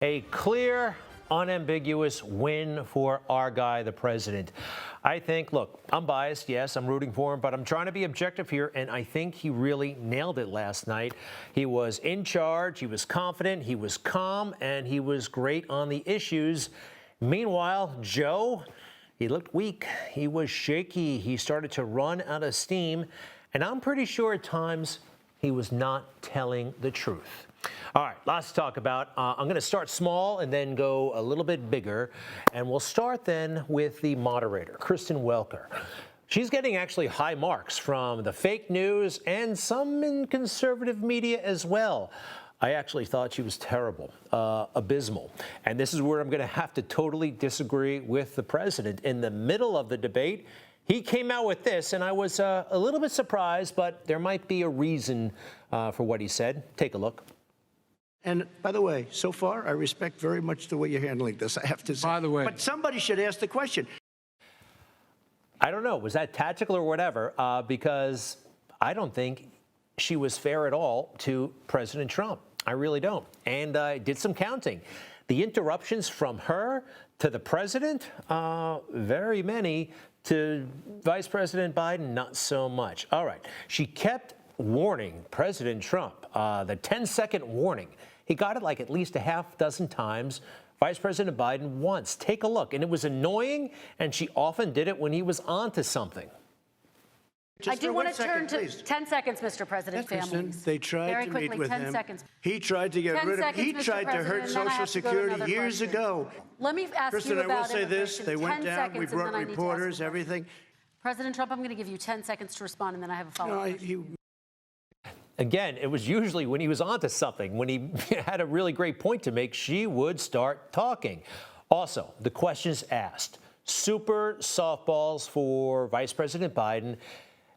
A clear, unambiguous win for our guy, the president. I think, look, I'm biased, yes, I'm rooting for him, but I'm trying to be objective here, and I think he really nailed it last night. He was in charge, he was confident, he was calm, and he was great on the issues. Meanwhile, Joe, he looked weak, he was shaky, he started to run out of steam, and I'm pretty sure at times he was not telling the truth. All right, lots to talk about. I'm going to start small and then go a little bit bigger. And we'll start then with the moderator, Kristen Welker. She's getting actually high marks from the fake news and some in conservative media as well. I actually thought she was terrible, abysmal. And this is where I'm going to have to totally disagree with the president. In the middle of the debate, he came out with this, and I was a little bit surprised, but there might be a reason for what he said. Take a look. And by the way, so far, I respect very much the way you're handling this, I have to say. By the way. But somebody should ask the question. I don't know. Was that tactical or whatever? Because I don't think she was fair at all to President Trump. I really don't. And I did some counting. The interruptions from her to the president, very many. To Vice President Biden, not so much. All right. She kept warning President Trump, the 10-second warning. He got it like at least a half dozen times. Vice President Biden once. Take a look. And it was annoying, and she often did it when he was onto something. I do want to turn to 10 seconds, Mr. President. Families. They tried Very to quickly, meet with 10 him. seconds. He tried to get rid of him. He Mr. tried to hurt President, and then I Social have to go to Security another years question. ago. Let me ask Kristen, you I about will say this. immigration. They went 10 down. seconds, We and then brought I need to ask reporters, you. everything. President Trump, I'm going to give you 10 seconds to respond, and then I have a follow-up question. Again, it was usually when he was onto something, when he had a really great point to make, she would start talking. Also, the questions asked, super softballs for Vice President Biden.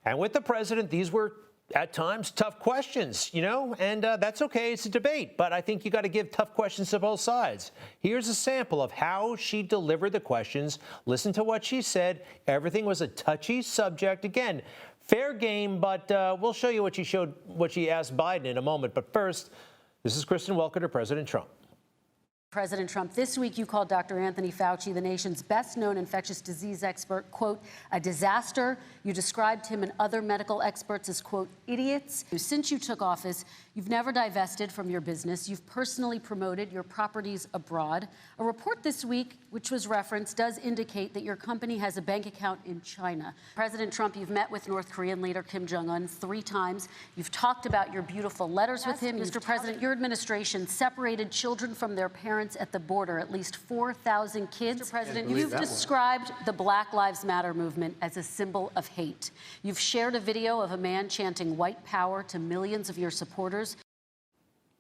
And with the president, these were at times tough questions, you know, and that's okay. It's a debate, but I think you got to give tough questions to both sides. Here's a sample of how she delivered the questions. Listen to what she said. Everything was a touchy subject. Again, fair game, but we'll show you what she asked Biden in a moment. But first, this is Kristen Welker to President Trump. President Trump, this week you called Dr. Anthony Fauci, the nation's best-known infectious disease expert, quote, a disaster. You described him and other medical experts as, quote, idiots. Since you took office, you've never divested from your business. You've personally promoted your properties abroad. A report this week, which was referenced, does indicate that your company has a bank account in China. President Trump, you've met with North Korean leader Kim Jong-un 3 times. You've talked about your beautiful letters with him. Mr. President, your administration separated children from their parents at the border, at least 4,000 kids. Mr. President, you've described the Black Lives Matter movement as a symbol of hate. You've shared a video of a man chanting white power to millions of your supporters.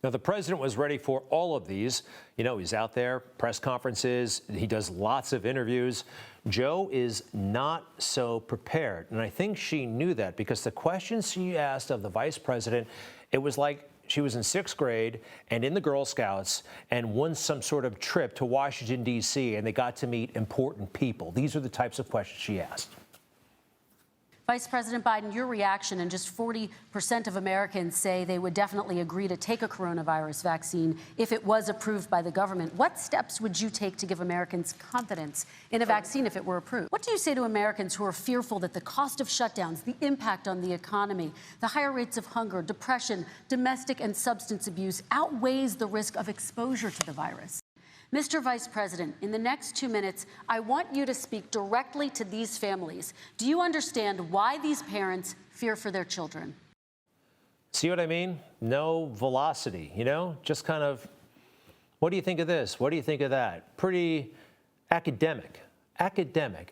Now, the president was ready for all of these. You know, he's out there, press conferences, he does lots of interviews. Joe is not so prepared, and I think she knew that because the questions she asked of the vice president, it was like she was in 6th grade and in the Girl Scouts and won some sort of trip to Washington, D.C., and they got to meet important people. These are the types of questions she asked. Vice President Biden, your reaction, and just 40% of Americans say they would definitely agree to take a coronavirus vaccine if it was approved by the government. What steps would you take to give Americans confidence in a vaccine if it were approved? What do you say to Americans who are fearful that the cost of shutdowns, the impact on the economy, the higher rates of hunger, depression, domestic and substance abuse outweighs the risk of exposure to the virus? Mr. Vice President, in the next 2 minutes, I want you to speak directly to these families. Do you understand why these parents fear for their children? See what I mean? No velocity, you know, just kind of, what do you think of this? What do you think of that? Pretty academic,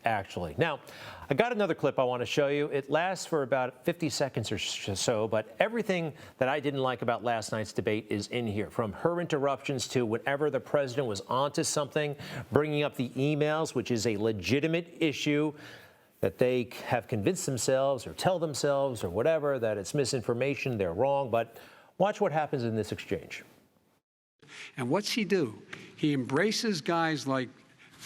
actually. Now, I got another clip I want to show you. It lasts for about 50 seconds or so, but everything that I didn't like about last night's debate is in here, from her interruptions to whenever the president was onto something, bringing up the emails, which is a legitimate issue that they have convinced themselves or tell themselves or whatever that it's misinformation, they're wrong. But watch what happens in this exchange. And what's he do? He embraces guys like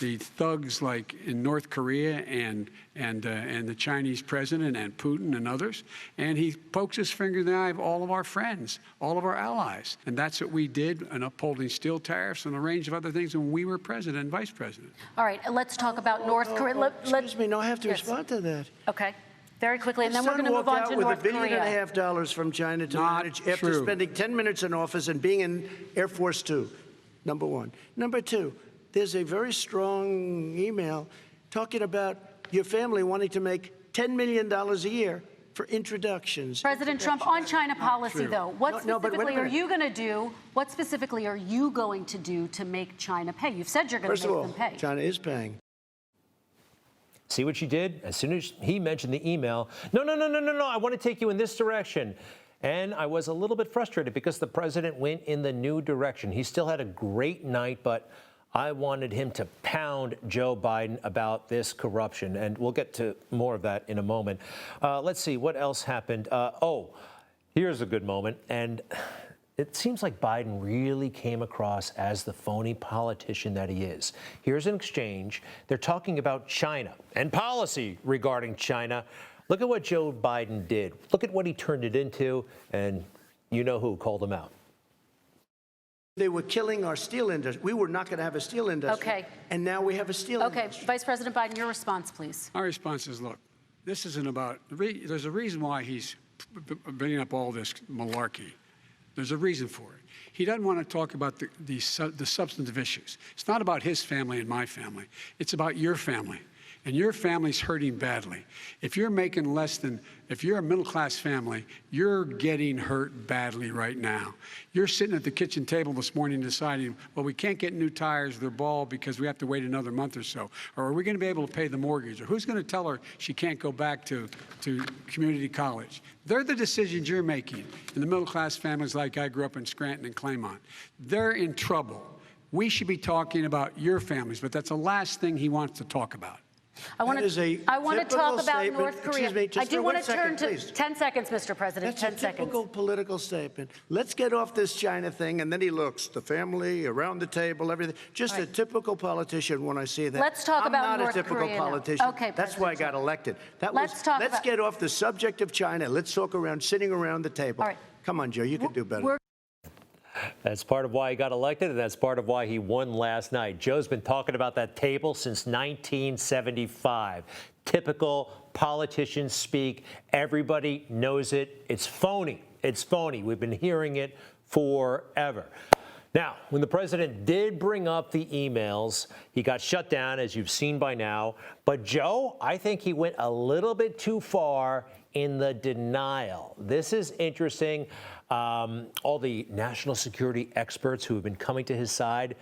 the thugs like in North Korea and the Chinese president and Putin and others, and he pokes his finger in the eye of all of our friends, all of our allies. And that's what we did in upholding steel tariffs and a range of other things when we were president and vice president. All right, let's talk about North Korea. Excuse me, no, I have to Yes. respond to that. Okay, very quickly, and then My we're son going to move walked on out to with North $1.5 Korea. billion from China to Not manage after true. spending 10 minutes in office and being in Air Force Two, number one. Number two, there's a very strong email talking about your family wanting to make $10 million a year for introductions. President Trump, on China policy, though, what No, but wait a specifically are minute. you going to do? What specifically are you going to do to make China pay? You've said you're going First to of make all, them pay. China is paying. See what she did? As soon as he mentioned the email, no, I want to take you in this direction. And I was a little bit frustrated because the president went in the new direction. He still had a great night, but I wanted him to pound Joe Biden about this corruption. And we'll get to more of that in a moment. Let's see, what else happened? Here's a good moment. And it seems like Biden really came across as the phony politician that he is. Here's an exchange. They're talking about China and policy regarding China. Look at what Joe Biden did. Look at what he turned it into, and you know who called him out. They were killing our steel industry. We were not going to have a steel industry. Okay. And now we have a steel Okay, industry. Vice President Biden, your response, please. Our response is, look, this isn't about, there's a reason why he's bringing up all this malarkey. There's a reason for it. He doesn't want to talk about the substantive issues. It's not about his family and my family. It's about your family. And your family's hurting badly. If you're making less than, if you're a middle-class family, you're getting hurt badly right now. You're sitting at the kitchen table this morning deciding, well, we can't get new tires, they're bald because we have to wait another month or so. Or are we going to be able to pay the mortgage? Or who's going to tell her she can't go back to community college? They're the decisions you're making in the middle-class families like I grew up in Scranton and Claymont. They're in trouble. We should be talking about your families, but that's the last thing he wants to talk about. I want That is a to talk typical about statement. North Korea. Excuse me, just I do for want 1 to turn second, to please. 10 seconds, Mr. President. That's 10 a seconds. typical political statement. Let's get off this China thing, and then he looks, the family, around the table, everything. Just a typical politician when I see that. Let's talk about I'm not North a typical Korea now. politician. Okay, That's why I President got elected. Let's talk about- get off the subject of China. Let's talk around, sitting around the table. All right. Come on, Joe, you can do better. We're That's part of why he got elected, and that's part of why he won last night. Joe's been talking about that table since 1975. Typical politicians speak. Everybody knows it. It's phony. It's phony. We've been hearing it forever. Now, when the president did bring up the emails, he got shut down, as you've seen by now. But Joe, I think he went a little bit too far in the denial. This is interesting. All the national security experts who have been coming to his side,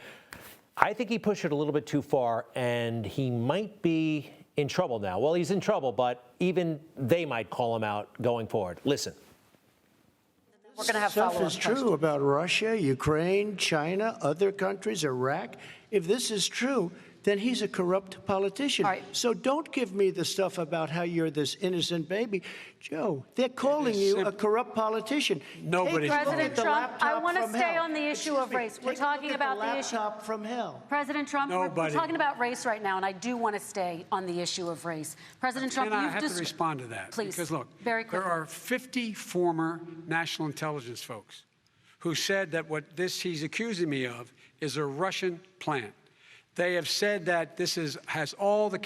I think he pushed it a little bit too far, and he might be in trouble now. Well, he's in trouble, but even they might call him out going forward. Listen. going to have Stuff follow-up is true questions. about Russia, Ukraine, China, other countries, Iraq. If this is true, then he's a corrupt politician. All right. So don't give me the stuff about how you're this innocent baby. Joe, they're calling you a corrupt politician. Nobody- Take a look President at the Trump, I laptop want to from stay hell. on the issue Excuse of me, race. We're take a talking look about at the issue. laptop from hell. President Trump, we're Nobody. talking about race right now, and I do want to stay on the issue of race. President Trump, And I you've have just to respond to that. Please, Because, look, very there quickly. are 50 former national intelligence folks who said that what he's accusing me of is a Russian plant. They have said that this has all the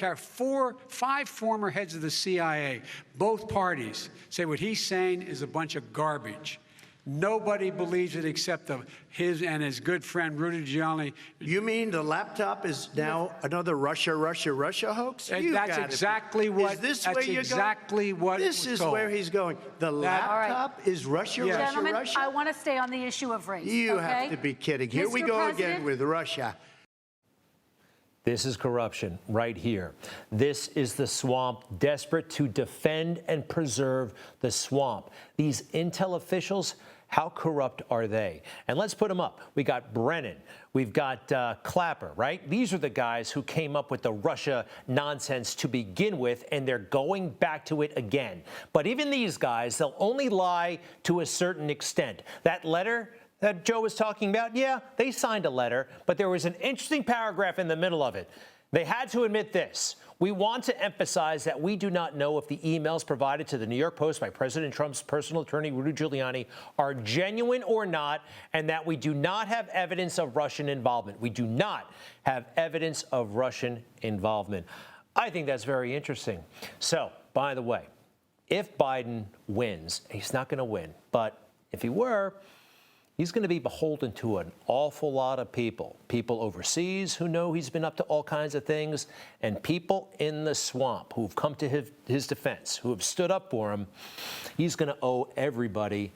five former heads of the CIA, both parties, say what he's saying is a bunch of garbage. Nobody believes it except his and his good friend Rudy Giuliani. You mean the laptop is now another Russia hoax? And You that's gotta be- exactly what- Is this that's where you're exactly going? what This was is told. where he's going. The All right. laptop is Russia, Yes. Russia, Gentlemen, Russia? I want to stay on the issue of race. You okay? have to be kidding. Here we Mr. go President, again with Russia. This is corruption right here. This is the swamp, desperate to defend and preserve the swamp. These intel officials, how corrupt are they? And let's put them up. We got Brennan. We've got Clapper, right? These are the guys who came up with the Russia nonsense to begin with, and they're going back to it again. But even these guys, they'll only lie to a certain extent. That letter that Joe was talking about, yeah, they signed a letter, but there was an interesting paragraph in the middle of it. They had to admit this. We want to emphasize that we do not know if the emails provided to the New York Post by President Trump's personal attorney, Rudy Giuliani, are genuine or not, and that we do not have evidence of Russian involvement. We do not have evidence of Russian involvement. I think that's very interesting. So, by the way, if Biden wins, he's not going to win, but if he were, he's going to be beholden to an awful lot of people overseas who know he's been up to all kinds of things, and people in the swamp who've come to his defense, who have stood up for him. He's going to owe everybody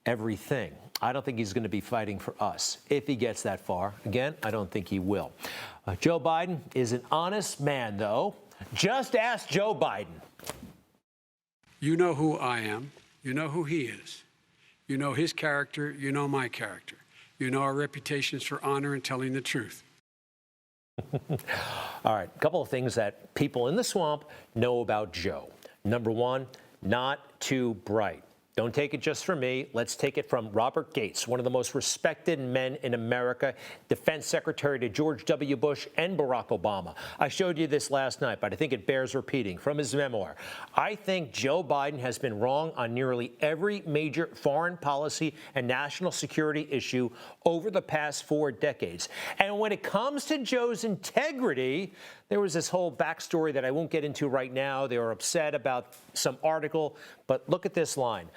everything. I don't think he's going to be fighting for us if he gets that far. Again, I don't think he will. Joe Biden is an honest man, though. Just ask Joe Biden. You know who I am. You know who he is. You know his character. You know my character. You know our reputations for honor and telling the truth. All right, a couple of things that people in the swamp know about Joe. Number one, not too bright. Don't take it just from me. Let's take it from Robert Gates, one of the most respected men in America, Defense Secretary to George W. Bush and Barack Obama. I showed you this last night, but I think it bears repeating from his memoir. I think Joe Biden has been wrong on nearly every major foreign policy and national security issue over the past 4 decades. And when it comes to Joe's integrity, there was this whole backstory that I won't get into right now. They were upset about some article, but look at this line.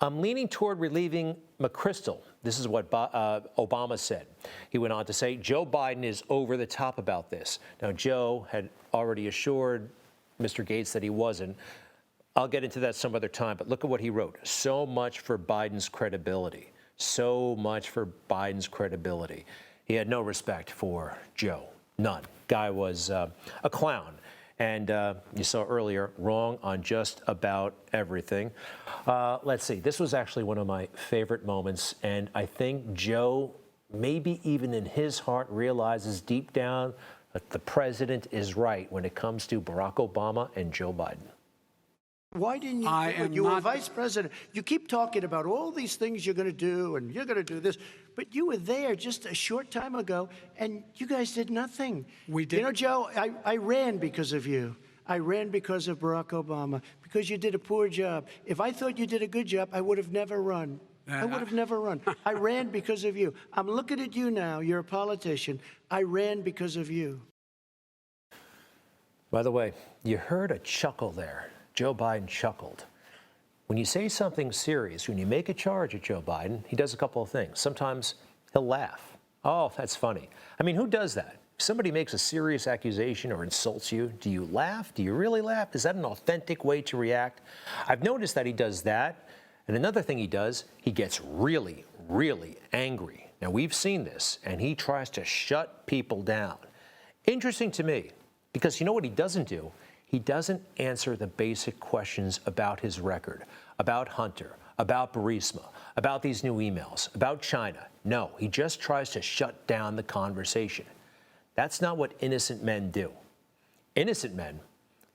I'm leaning toward relieving McChrystal. This is what Obama said. He went on to say, Joe Biden is over the top about this. Now, Joe had already assured Mr. Gates that he wasn't. I'll get into that some other time, but look at what he wrote. So much for Biden's credibility. So much for Biden's credibility. He had no respect for Joe. None. Guy was a clown. And you saw earlier, wrong on just about everything. Let's see. This was actually one of my favorite moments. And I think Joe, maybe even in his heart, realizes deep down that the president is right when it comes to Barack Obama and Joe Biden. Why didn't you do it? You were vice president. You keep talking about all these things you're going to do, and you're going to do this. But you were there just a short time ago, and you guys did nothing. We did. You know, Joe, I ran because of you. I ran because of Barack Obama, because you did a poor job. If I thought you did a good job, I would have never run. I would have never run. I ran because of you. I'm looking at you now. You're a politician. I ran because of you. By the way, you heard a chuckle there. Joe Biden chuckled. When you say something serious, when you make a charge at Joe Biden, he does a couple of things. Sometimes he'll laugh. Oh, that's funny. I mean, who does that? If somebody makes a serious accusation or insults you, do you laugh? Do you really laugh? Is that an authentic way to react? I've noticed that he does that. And another thing he does, he gets really, really angry. Now, we've seen this, and he tries to shut people down. Interesting to me, because you know what he doesn't do? He doesn't answer the basic questions about his record, about Hunter, about Burisma, about these new emails, about China. No, he just tries to shut down the conversation. That's not what innocent men do. Innocent men,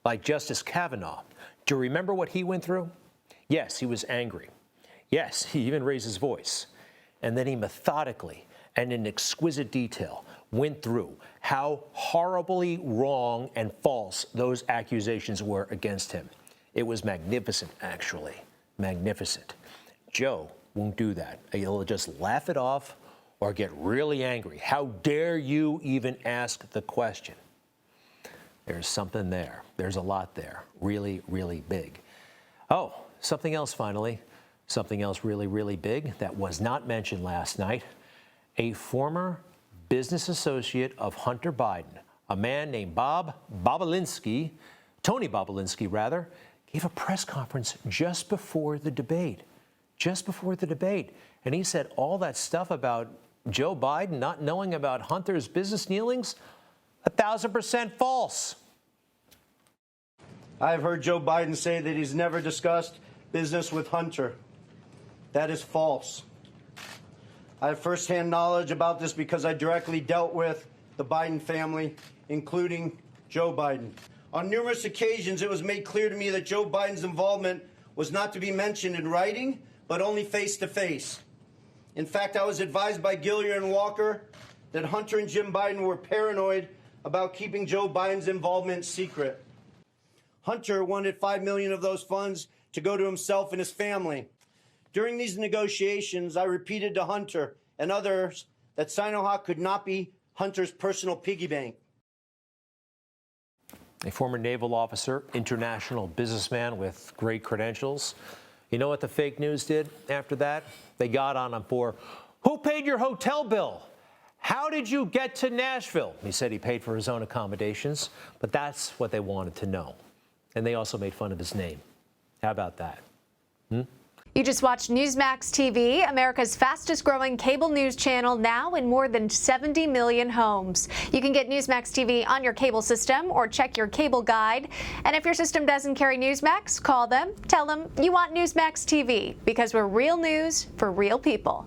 like Justice Kavanaugh, do you remember what he went through? Yes, he was angry. Yes, he even raised his voice. And then he methodically and in exquisite detail went through how horribly wrong and false those accusations were against him. It was magnificent, actually. Magnificent. Joe won't do that. He'll just laugh it off or get really angry. How dare you even ask the question? There's something there. There's a lot there. Really, really big. Oh, something else finally. Something else really, really big that was not mentioned last night. A former business associate of Hunter Biden, a man named Bobulinski, Tony Bobulinski rather, gave a press conference just before the debate. And he said all that stuff about Joe Biden not knowing about Hunter's business dealings, 1,000% false. I've heard Joe Biden say that he's never discussed business with Hunter. That is false. I have firsthand knowledge about this because I directly dealt with the Biden family, including Joe Biden. On numerous occasions, it was made clear to me that Joe Biden's involvement was not to be mentioned in writing, but only face-to-face. In fact, I was advised by Gillier and Walker that Hunter and Jim Biden were paranoid about keeping Joe Biden's involvement secret. Hunter wanted $5 million of those funds to go to himself and his family. During these negotiations, I repeated to Hunter and others that Sinohawk could not be Hunter's personal piggy bank. A former naval officer, international businessman with great credentials. You know what the fake news did after that? They got on him for, who paid your hotel bill? How did you get to Nashville? He said he paid for his own accommodations, but that's what they wanted to know. And they also made fun of his name. How about that? You just watched Newsmax TV, America's fastest growing cable news channel, now in more than 70 million homes. You can get Newsmax TV on your cable system or check your cable guide. And if your system doesn't carry Newsmax, call them, tell them you want Newsmax TV, because we're real news for real people.